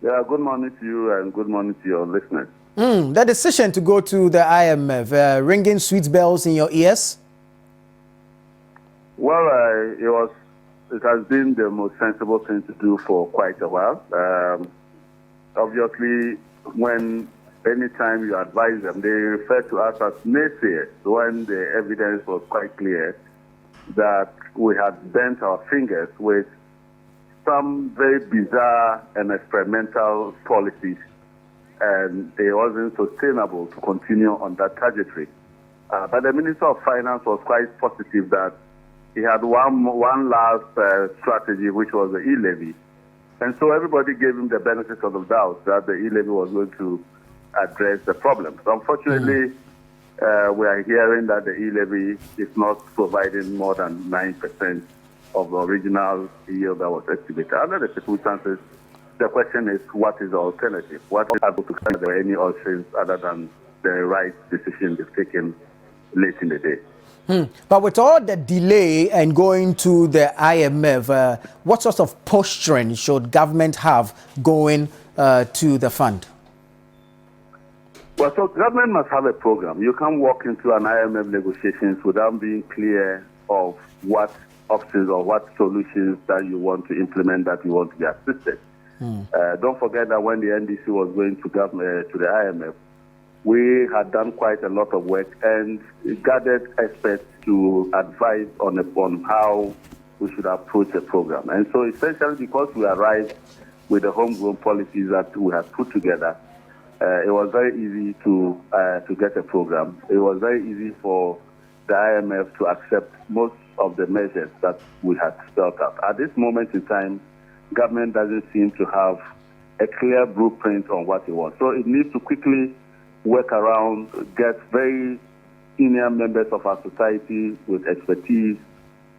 Yeah, good morning to you and good morning to your listeners. The decision to go to the IMF, ringing sweet bells in your ears? Well, it has been the most sensible thing to do for quite a while. Obviously, anytime you advise them, they refer to us as naysayers when the evidence was quite clear that we had bent our fingers with some very bizarre and experimental policies, and it wasn't sustainable to continue on that trajectory. But the Minister of Finance was quite positive that he had one last strategy, which was the e-levy. And so everybody gave him the benefit of the doubt that the e-levy was going to address the problem. So unfortunately, we are hearing that the e-levy is not providing more than 9% of the original yield that was estimated. Under the circumstances, the question is, what is the alternative? What is able to come? There are any options other than the right decision they've taken late in the day? But with all the delay and going to the IMF, what sort of posturing should government have going to the fund? Well, so government must have a program. You can't walk into an IMF negotiations without being clear of what options or what solutions that you want to implement, that you want to be assisted. Don't forget that when the NDC was going to the IMF, we had done quite a lot of work and gathered experts to advise on how we should approach the program. And so essentially, because we arrived with the homegrown policies that we had put together, it was very easy to get a program. It was very easy for the IMF to accept most of the measures that we had spelled out. At this moment in time, government doesn't seem to have a clear blueprint on what it wants. So it needs to quickly work around, get very senior members of our society with expertise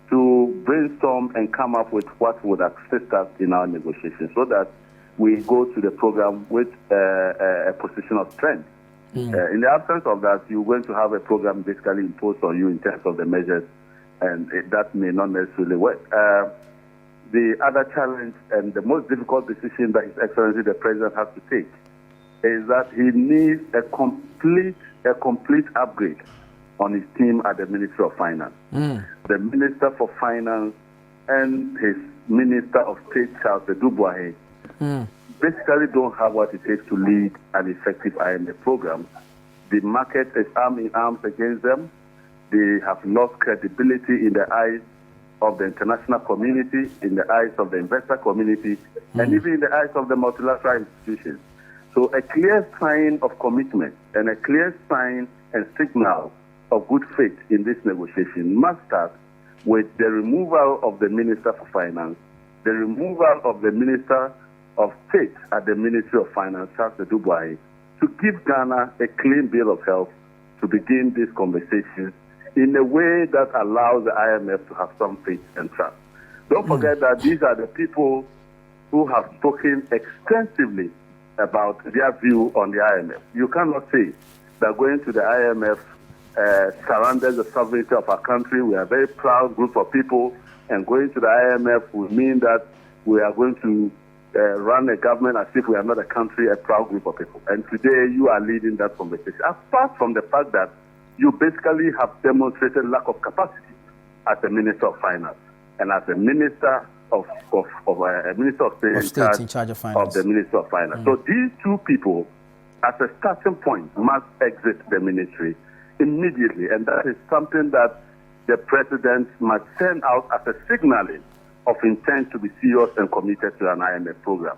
to brainstorm and come up with what would assist us in our negotiations so that we go to the program with a position of strength. In the absence of that, you're going to have a program basically imposed on you in terms of the measures, and that may not necessarily work. The other challenge and the most difficult decision that His Excellency the President has to take is that he needs a complete upgrade on his team at the Ministry of Finance. The Minister for Finance and his Minister of State, Charles Dubois, basically don't have what it takes to lead an effective IMF program. The market is arm in arms against them. They have lost credibility in the eyes of the international community, in the eyes of the investor community, and even in the eyes of the multilateral institutions. So a clear sign of commitment and a clear sign and signal of good faith in this negotiation must start with the removal of the Minister for Finance, the removal of the Minister of State at the Ministry of Finance, Charles Dubois, to give Ghana a clean bill of health to begin these conversations in a way that allows the IMF to have some faith and trust. Don't forget that these are the people who have spoken extensively about their view on the IMF. You cannot say that going to the IMF surrenders the sovereignty of our country. We are a very proud group of people, and going to the IMF will mean that we are going to run a government as if we are not a country, a proud group of people. And today you are leading that conversation. Apart from the fact that you basically have demonstrated lack of capacity as a Minister of Finance and as a Minister of State in charge of Finance. Of the Minister of Finance. So these two people, as a starting point, must exit the ministry immediately, and that is something that the President must send out as a signaling of intent to be serious and committed to an IMF program.